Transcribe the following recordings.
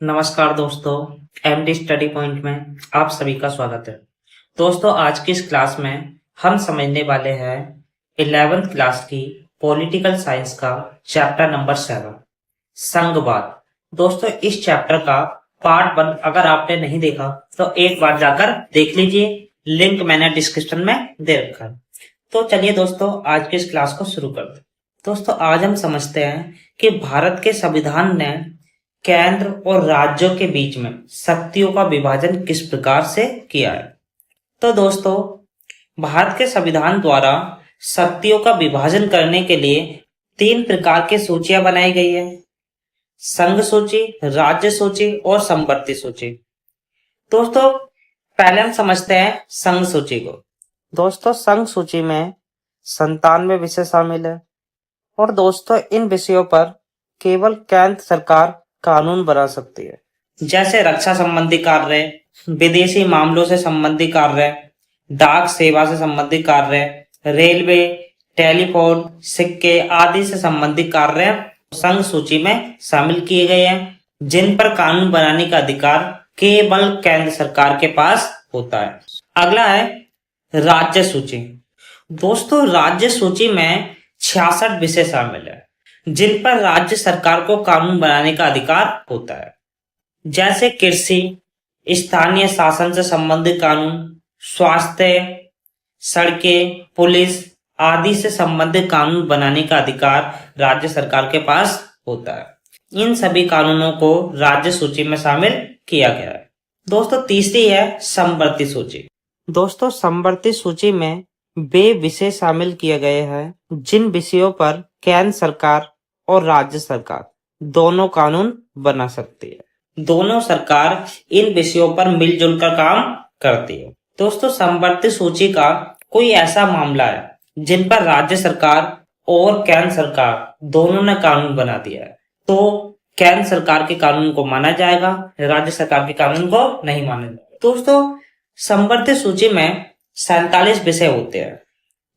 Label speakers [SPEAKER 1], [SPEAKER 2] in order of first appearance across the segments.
[SPEAKER 1] नमस्कार दोस्तों, MD study point में आप सभी का स्वागत है। दोस्तों, आज की इस क्लास में हम समझने वाले हैं 11th क्लास की पॉलिटिकल साइंस का चैप्टर नंबर 7 संघवाद। दोस्तों, इस चैप्टर का पार्ट 1 अगर आपने नहीं देखा तो एक बार जाकर देख लीजिए, लिंक मैंने डिस्क्रिप्शन में दे रखा है। तो चलिए दोस्तों, आज की इस क्लास को शुरू करते हैं। दोस्तों, आज हम समझते हैं कि भारत के संविधान ने केंद्र और राज्यों के बीच में शक्तियों का विभाजन किस प्रकार से किया है। तो दोस्तों, भारत के संविधान द्वारा शक्तियों का विभाजन करने के लिए 3 प्रकार की सूचियां बनाई गई है: संघ सूची, राज्य सूची और समवर्ती सूची। दोस्तों, पहले हम समझते हैं संघ सूची को। दोस्तों, संघ सूची में 97 विषय शामिल है और दोस्तों, इन विषयों पर केवल केंद्र सरकार कानून बना सकती है, जैसे रक्षा संबंधी कार्य, विदेशी मामलों से संबंधी कार्य, डाक सेवा से संबंधित कार्य, रेलवे, टेलीफोन, सिक्के आदि से संबंधित कार्य संघ सूची में शामिल किए गए हैं, जिन पर कानून बनाने का अधिकार केवल केंद्र सरकार के पास होता है। अगला है राज्य सूची। दोस्तों, राज्य सूची में 66 विषय शामिल है, जिन पर राज्य सरकार को कानून बनाने का अधिकार होता है, जैसे कृषि, स्थानीय शासन से संबंधित कानून, स्वास्थ्य, सड़कें, पुलिस आदि से संबंधित कानून बनाने का अधिकार राज्य सरकार के पास होता है। इन सभी कानूनों को राज्य सूची में शामिल किया गया है। दोस्तों, तीसरी है समवर्ती सूची। दोस्तों, समवर्ती सूची में वे विषय शामिल किए गए हैं जिन विषयों पर केंद्र सरकार और राज्य सरकार दोनों कानून बना सकती है। दोनों सरकार इन विषयों पर मिलजुल कर काम करती है। दोस्तों, समवर्ती सूची का कोई ऐसा मामला है जिन पर राज्य सरकार और केंद्र सरकार दोनों ने कानून बना दिया है, तो केंद्र सरकार के कानून को माना जाएगा, राज्य सरकार के कानून को नहीं माना जाएगा। दोस्तों, समवर्ती सूची में 47 विषय होते हैं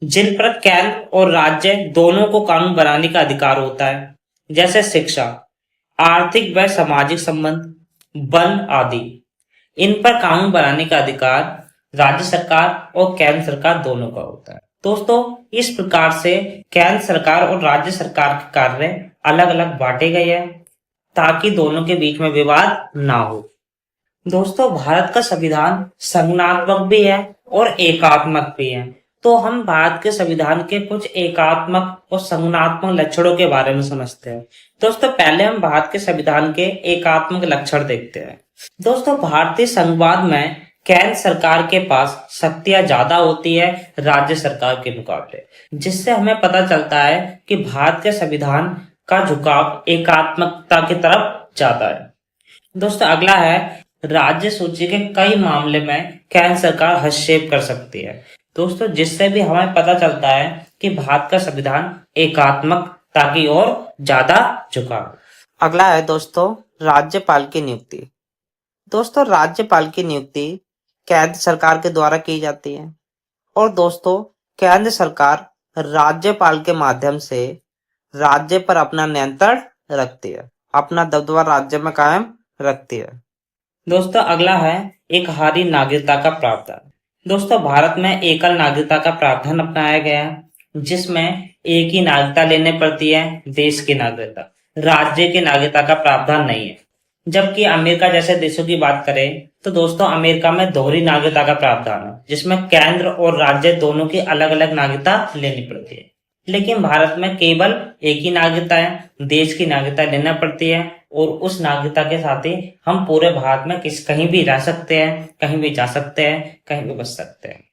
[SPEAKER 1] जिन पर केंद्र और राज्य दोनों को कानून बनाने का अधिकार होता है, जैसे शिक्षा, आर्थिक व सामाजिक संबंध, वन आदि। इन पर कानून बनाने का अधिकार राज्य सरकार और केंद्र सरकार दोनों का होता है। दोस्तों, इस प्रकार से केंद्र सरकार और राज्य सरकार के कार्य अलग अलग बांटे गए हैं ताकि दोनों के बीच में विवाद ना हो। दोस्तों, भारत का संविधान संज्ञानात्मक भी है और एकात्मक भी है। तो हम भारत के संविधान के कुछ एकात्मक और संज्ञानात्मक लक्षणों के बारे में समझते हैं। दोस्तों, पहले हम भारत के संविधान के एकात्मक लक्षण देखते हैं। दोस्तों, भारतीय संघवाद में केंद्र सरकार के पास शक्तियां ज्यादा होती है राज्य सरकार के मुकाबले, जिससे हमें पता चलता है कि भारत के संविधान का झुकाव एकात्मकता की तरफ ज्यादा है। दोस्तों, अगला है राज्य सूची के कई मामले में केंद्र सरकार हस्तक्षेप कर सकती है। दोस्तों, जिससे भी हमें पता चलता है कि भारत का संविधान एकात्मकता की ओर ज्यादा झुका। अगला है दोस्तों राज्यपाल की नियुक्ति। दोस्तों, राज्यपाल की नियुक्ति केंद्र सरकार के द्वारा की जाती है और दोस्तों, केंद्र सरकार राज्यपाल के माध्यम से राज्य पर अपना नियंत्रण रखती है, अपना दबदबा राज्य में कायम रखती है। दोस्तों, अगला है एकहारी नागरिकता का प्रावधान। दोस्तों, भारत में एकल नागरिकता का प्रावधान अपनाया गया है, जिसमें एक ही नागरिकता लेने पड़ती है, देश की नागरिकता, राज्य की नागरिकता का प्रावधान नहीं है। जबकि अमेरिका जैसे देशों की बात करें तो दोस्तों, अमेरिका में दोहरी नागरिकता का प्रावधान है, जिसमें केंद्र और राज्य दोनों की अलग अलग नागरिकता लेनी पड़ती है। लेकिन भारत में केवल एक ही नागरिकता है, देश की नागरिकता लेना पड़ती है और उस नागरिकता के साथ ही हम पूरे भारत में कहीं भी रह सकते हैं, कहीं भी जा सकते हैं, कहीं भी बच सकते हैं।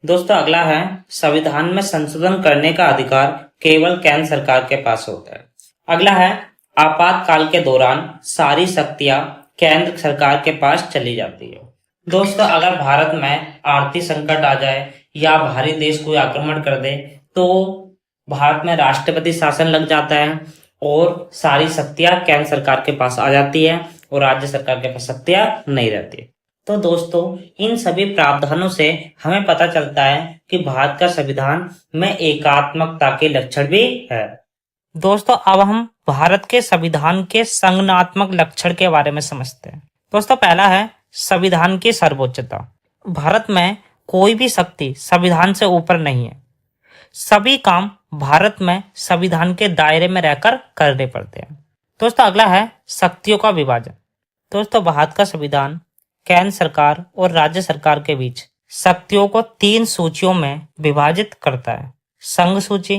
[SPEAKER 1] दोस्तों, अगला है संविधान में संशोधन करने का अधिकार केवल केंद्र सरकार के पास होता है। अगला है आपातकाल के दौरान सारी शक्तियां केंद्र सरकार के पास चली जाती है। दोस्तों, अगर भारत में आर्थिक संकट आ जाए या बाहरी देश कोई आक्रमण कर दे तो भारत में राष्ट्रपति शासन लग जाता है और सारी शक्तियां केंद्र सरकार के पास आ जाती है और राज्य सरकार के पास शक्तियां नहीं रहती। तो दोस्तों, इन सभी प्रावधानों से हमें पता चलता है कि भारत का संविधान में एकात्मकता के लक्षण भी है। दोस्तों अब हम भारत के संविधान के संज्ञानात्मक लक्षण के बारे में समझते हैं। दोस्तों पहला है संविधान की सर्वोच्चता। भारत में कोई भी शक्ति संविधान से ऊपर नहीं है। सभी काम भारत में संविधान के दायरे में रहकर करने पड़ते हैं। दोस्तों अगला है शक्तियों का विभाजन। दोस्तों भारत का संविधान केंद्र सरकार और राज्य सरकार के बीच शक्तियों को 3 सूचियों में विभाजित करता है: संघ सूची,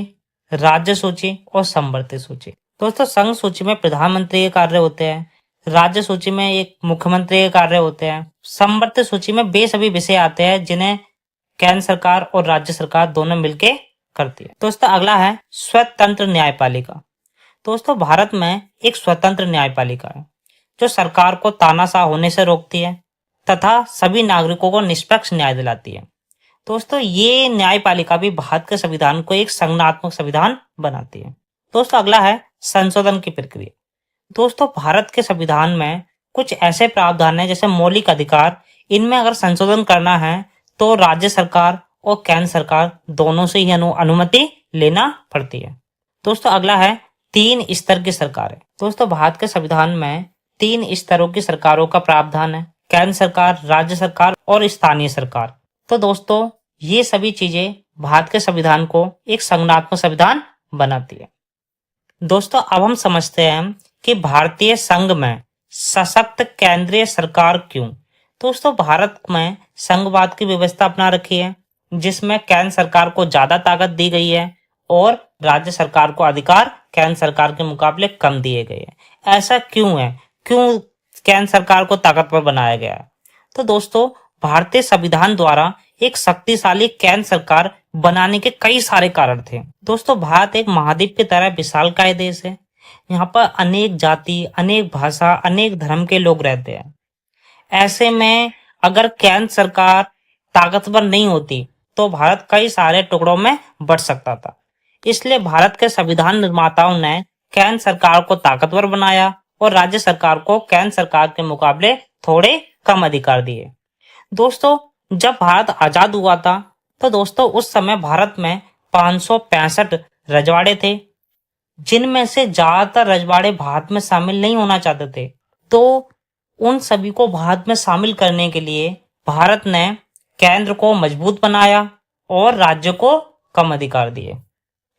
[SPEAKER 1] राज्य सूची और संवर्ती सूची। दोस्तों संघ सूची में प्रधानमंत्री के कार्य होते हैं, राज्य सूची में एक मुख्यमंत्री के कार्य होते हैं, संवर्ती सूची में वे सभी विषय आते हैं जिन्हें केंद्र सरकार और राज्य सरकार दोनों मिलकर करती है। दोस्तों अगला है स्वतंत्र न्यायपालिका। दोस्तों भारत में एक स्वतंत्र न्यायपालिका है जो सरकार को तानाशाह होने से रोकती है तथा सभी नागरिकों को निष्पक्ष न्याय दिलाती है। दोस्तों ये न्यायपालिका भी भारत के संविधान को एक संज्ञानात्मक संविधान बनाती है। दोस्तों अगला है संशोधन की प्रक्रिया। दोस्तों भारत के संविधान में कुछ ऐसे प्रावधान है जैसे मौलिक अधिकार, इनमें अगर संशोधन करना है तो राज्य सरकार और केंद्र सरकार दोनों से ही अनुमति लेना पड़ती है। दोस्तों अगला है 3 स्तर की सरकार है। दोस्तों भारत के संविधान में 3 स्तरों की सरकारों का प्रावधान है: केंद्र सरकार, राज्य सरकार और स्थानीय सरकार। तो दोस्तों ये सभी चीजें भारत के संविधान को एक संज्ञानात्मक संविधान बनाती है। दोस्तों अब हम समझते हैं कि भारतीय संघ में सशक्त केंद्रीय सरकार क्यों। दोस्तों भारत में संघवाद की व्यवस्था अपना रखी है जिसमें केंद्र सरकार को ज्यादा ताकत दी गई है और राज्य सरकार को अधिकार केंद्र सरकार के मुकाबले कम दिए गए हैं। ऐसा क्यों है? क्यों केंद्र सरकार को ताकतवर बनाया गया है? तो दोस्तों भारतीय संविधान द्वारा एक शक्तिशाली केंद्र सरकार बनाने के कई सारे कारण थे। दोस्तों भारत एक महाद्वीप की तरह विशालकाय देश है। यहाँ पर अनेक जाति, अनेक भाषा, अनेक धर्म के लोग रहते हैं। ऐसे में अगर केंद्र सरकार ताकतवर नहीं होती तो भारत कई सारे टुकड़ों में बंट सकता था। इसलिए भारत के संविधान निर्माताओं ने केंद्र सरकार को ताकतवर बनाया और राज्य सरकार को केंद्र सरकार के मुकाबले थोड़े कम अधिकार दिए। दोस्तों जब भारत आजाद हुआ था तो दोस्तों उस समय भारत में 565 रजवाड़े थे, जिनमें से ज्यादातर रजवाड़े भारत में शामिल नहीं होना चाहते थे। तो उन सभी को भारत में शामिल करने के लिए भारत ने केंद्र को मजबूत बनाया और राज्य को कम अधिकार दिए।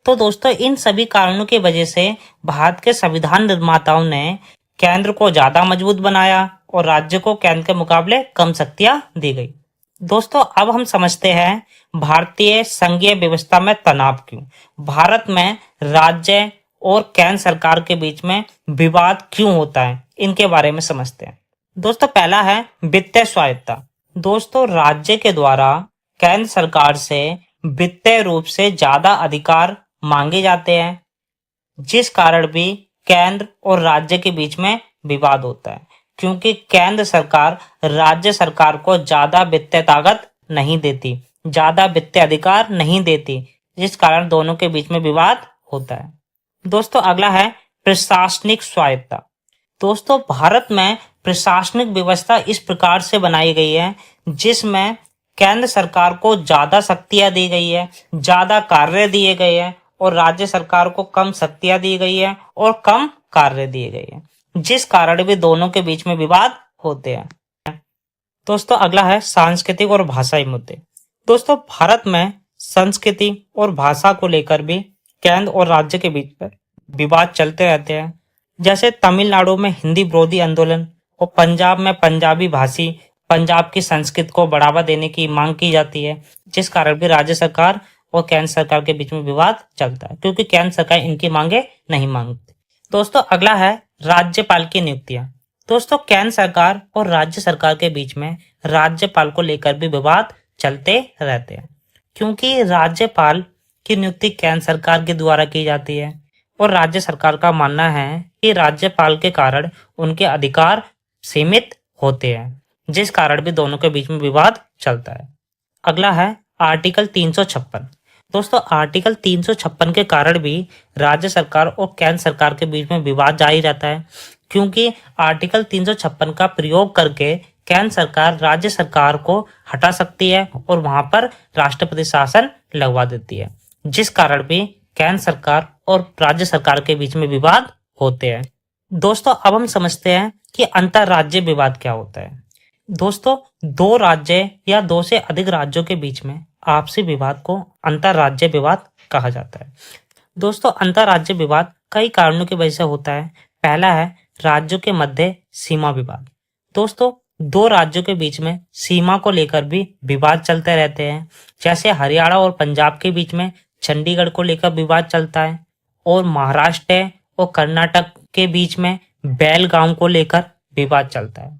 [SPEAKER 1] तो दोस्तों इन सभी कारणों की वजह से भारत के संविधान निर्माताओं ने केंद्र को ज्यादा मजबूत बनाया और राज्य को केंद्र के मुकाबले कम शक्तियां दी गई। दोस्तों अब हम समझते हैं भारतीय संघीय व्यवस्था में तनाव क्यों, भारत में राज्य और केंद्र सरकार के बीच में विवाद क्यों होता है, इनके बारे में समझते हैं। दोस्तों पहला है वित्तीय स्वायत्तता। दोस्तों राज्य के द्वारा केंद्र सरकार से वित्तीय रूप से ज्यादा अधिकार मांगे जाते हैं, जिस कारण भी केंद्र और राज्य के बीच में विवाद होता है, क्योंकि केंद्र सरकार राज्य सरकार को ज्यादा वित्तीय ताकत नहीं देती, ज्यादा वित्तीय अधिकार नहीं देती, जिस कारण दोनों के बीच में विवाद होता है। दोस्तों अगला है प्रशासनिक स्वायत्तता। दोस्तों भारत में प्रशासनिक व्यवस्था इस प्रकार से बनाई गई है जिसमें केंद्र सरकार को ज्यादा शक्तियां दी गई है, ज्यादा कार्य दिए गए हैं और राज्य सरकार को कम शक्तियां दी गई है और कम कार्य दिए गए हैं, जिस कारण भी दोनों के बीच में विवाद होते हैं। दोस्तों अगला है सांस्कृतिक और भाषाई मुद्दे। दोस्तों भारत में संस्कृति और भाषा को लेकर भी केंद्र और राज्य के बीच में विवाद चलते रहते हैं। जैसे तमिलनाडु में हिंदी विरोधी आंदोलन और पंजाब में पंजाबी भाषी पंजाब की संस्कृति को बढ़ावा देने की मांग की जाती है, जिस कारण भी राज्य सरकार और केंद्र सरकार के बीच में विवाद चलता है, क्योंकि केंद्र सरकार इनकी मांगे नहीं मांगती। दोस्तों अगला है राज्यपाल की नियुक्तियां। दोस्तों केंद्र सरकार और राज्य सरकार के बीच में राज्यपाल को लेकर भी विवाद चलते रहते हैं, क्योंकि राज्यपाल की नियुक्ति केंद्र सरकार के द्वारा की जाती है और राज्य सरकार का मानना है कि राज्यपाल के कारण उनके अधिकार सीमित होते हैं, जिस कारण भी दोनों के बीच में विवाद चलता है। अगला है आर्टिकल 356। दोस्तों आर्टिकल 356 के कारण भी राज्य सरकार और केंद्र सरकार के बीच में विवाद जारी रहता है, क्योंकि आर्टिकल 356 का प्रयोग करके केंद्र सरकार राज्य सरकार को हटा सकती है और वहां पर राष्ट्रपति शासन लगवा देती है, जिस कारण भी केंद्र सरकार और राज्य सरकार के बीच में विवाद होते हैं। दोस्तों अब हम समझते हैं कि अंतर्राज्य विवाद क्या होता है। दोस्तों दो राज्य या दो से अधिक राज्यों के बीच में आपसी विवाद को अंतर्राज्य विवाद कहा जाता है। दोस्तों अंतर्राज्य विवाद कई कारणों की वजह से होता है। पहला है राज्यों के मध्य सीमा विवाद। दोस्तों दो राज्यों के बीच में सीमा को लेकर भी विवाद चलते रहते हैं। जैसे हरियाणा और पंजाब के बीच में चंडीगढ़ को लेकर विवाद चलता है और महाराष्ट्र और कर्नाटक के बीच में बेलगांव को लेकर विवाद चलता है।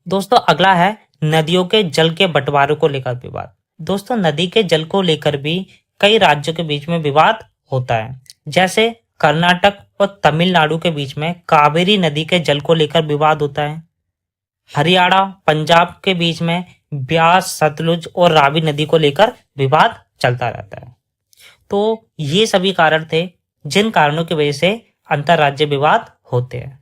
[SPEAKER 1] दोस्तों अगला है नदियों के जल के बंटवारे को लेकर विवाद। दोस्तों नदी के जल को लेकर भी कई राज्यों के बीच में विवाद होता है। जैसे कर्नाटक और तमिलनाडु के बीच में कावेरी नदी के जल को लेकर विवाद होता है। हरियाणा पंजाब के बीच में ब्यास सतलुज और रावी नदी को लेकर विवाद चलता रहता है। तो ये सभी कारण थे जिन कारणों की वजह से अंतर्राज्य विवाद होते हैं।